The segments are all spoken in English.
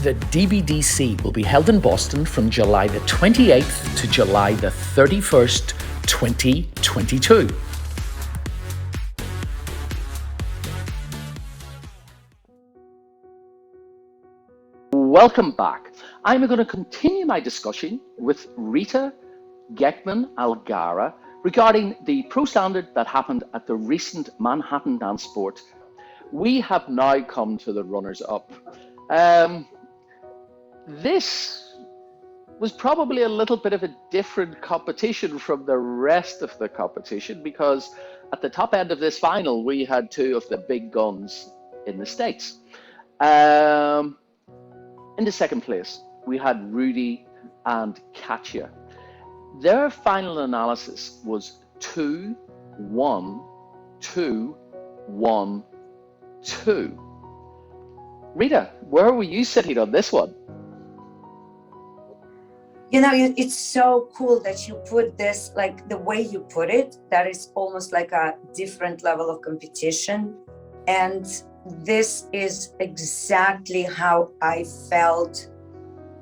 The DBDC will be held in Boston from July the 28th to July the 31st, 2022. Welcome back. I'm going to continue my discussion with Rita Gekhman-Algarra regarding the pro standard that happened at the recent Manhattan Dancesport. We have now come to the runners-up. This was probably a little bit of a different competition from the rest of the competition, because at the top end of this final, we had two of the big guns in the States. In the second place, we had Rudy and Katia. Their final analysis was 2-1-2-1-2. Rita, where were you sitting on this one? You know, it's so cool that you put this, like the way you put it, that is almost like a different level of competition. And this is exactly how I felt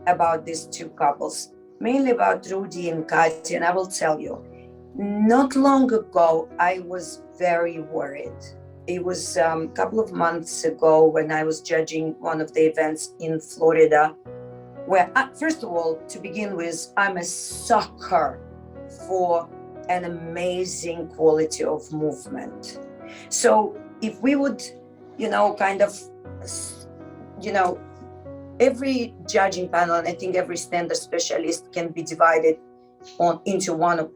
about these two couples, mainly about Rudy and Katia. And I will tell you, not long ago, I was very worried. It was a couple of months ago when I was judging one of the events in Florida, where, first of all, to begin with, I'm a sucker for an amazing quality of movement. So if we would, every judging panel, and I think every standard specialist can be divided put into one of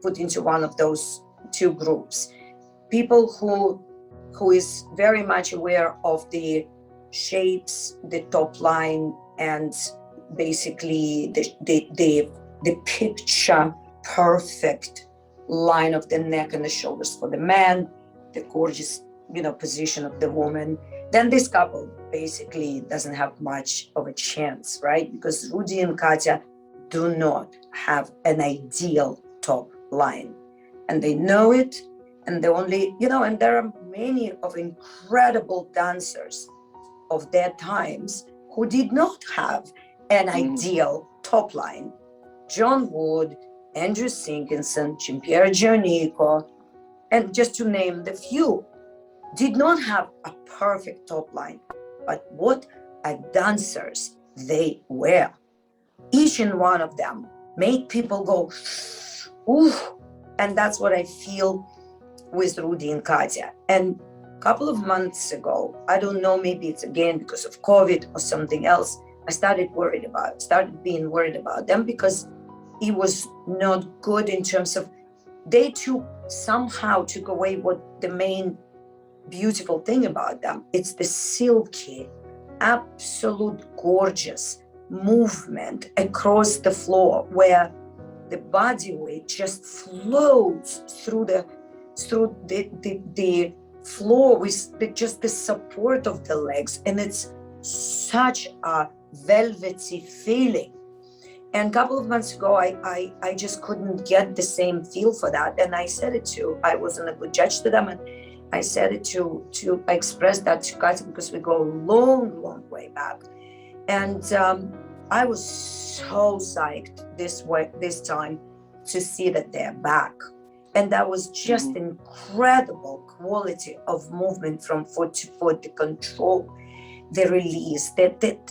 those two groups. People who is very much aware of the shapes, the top line, and basically the picture perfect line of the neck and the shoulders for the man, the gorgeous position of the woman. Then this couple basically doesn't have much of a chance, right? Because Rudy and Katia do not have an ideal top line, and they know it. And they only, and there are many of incredible dancers of their times who did not have an ideal top line. John Wood, Andrew Sinkinson, Giampiero Giannico, and just to name the few, did not have a perfect top line. But what a dancers they were. Each and one of them made people go, ooh. And that's what I feel with Rudy and Katia. And a couple of months ago, I don't know, maybe it's again because of COVID or something else, I started being worried about them, because it was not good in terms of they somehow took away what the main beautiful thing about them. It's the silky, absolute gorgeous movement across the floor, where the body weight just flows through the floor with just the support of the legs, and it's such a velvety feeling. And a couple of months ago, I just couldn't get the same feel for that, and I wasn't a good judge to them, and I said it I expressed that to Katia, because we go a long way back, and I was so psyched this time to see that they're back. And that was just incredible quality of movement from foot to foot, the control, the release,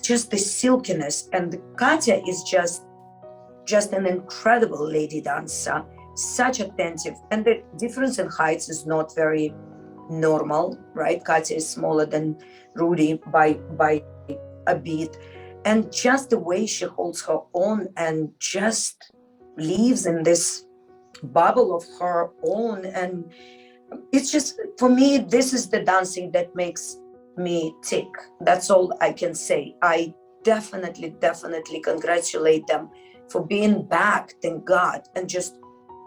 just the silkiness. And Katia is just an incredible lady dancer, such attentive. And the difference in heights is not very normal, right? Katia is smaller than Rudy by a bit. And just the way she holds her own and just lives in this bubble of her own. And it's just, for me, this is the dancing that makes me tick. That's all I can say. I definitely congratulate them for being back, thank God. And just,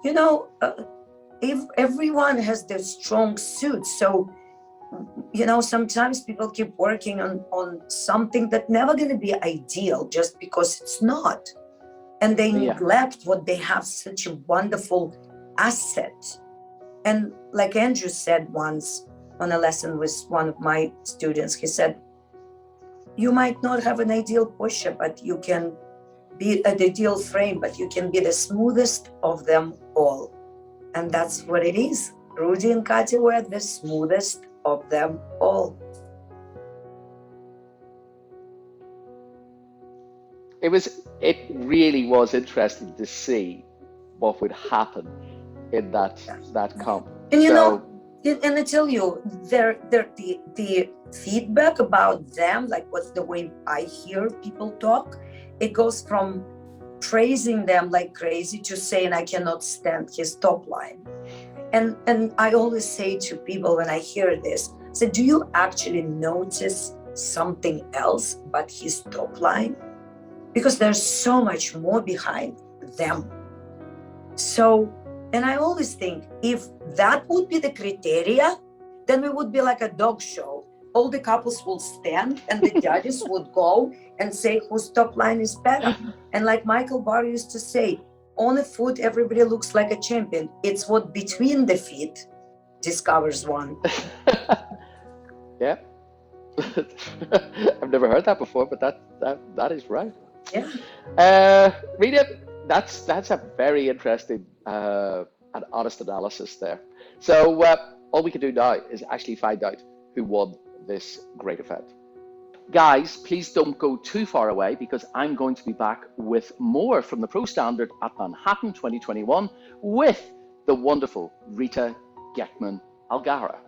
if everyone has their strong suits. So, sometimes people keep working on something that's never going to be ideal just because it's not. And they neglect what they have, such a wonderful asset. And like Andrew said once on a lesson with one of my students, he said, you might not have an ideal posture, but you can be an ideal frame, but you can be the smoothest of them all. And that's what it is. Rudy and Katia were the smoothest of them all. It really was interesting to see what would happen in that comp. And you know, and I tell you, the feedback about them, like what's the way I hear people talk, it goes from praising them like crazy to saying I cannot stand his top line. And I always say to people when I hear this, I say, do you actually notice something else but his top line? Because there's so much more behind them. So, and I always think if that would be the criteria, then we would be like a dog show. All the couples will stand and the judges would go and say whose top line is better. And like Michael Barr used to say, on a foot, everybody looks like a champion. It's what between the feet discovers one. Yeah. I've never heard that before, but that is right. Yeah. Rita, that's a very interesting and honest analysis there. So all we can do now is actually find out who won this great event. Guys, please don't go too far away because I'm going to be back with more from the Pro Standard at Manhattan 2021 with the wonderful Rita Gekhman-Algarra.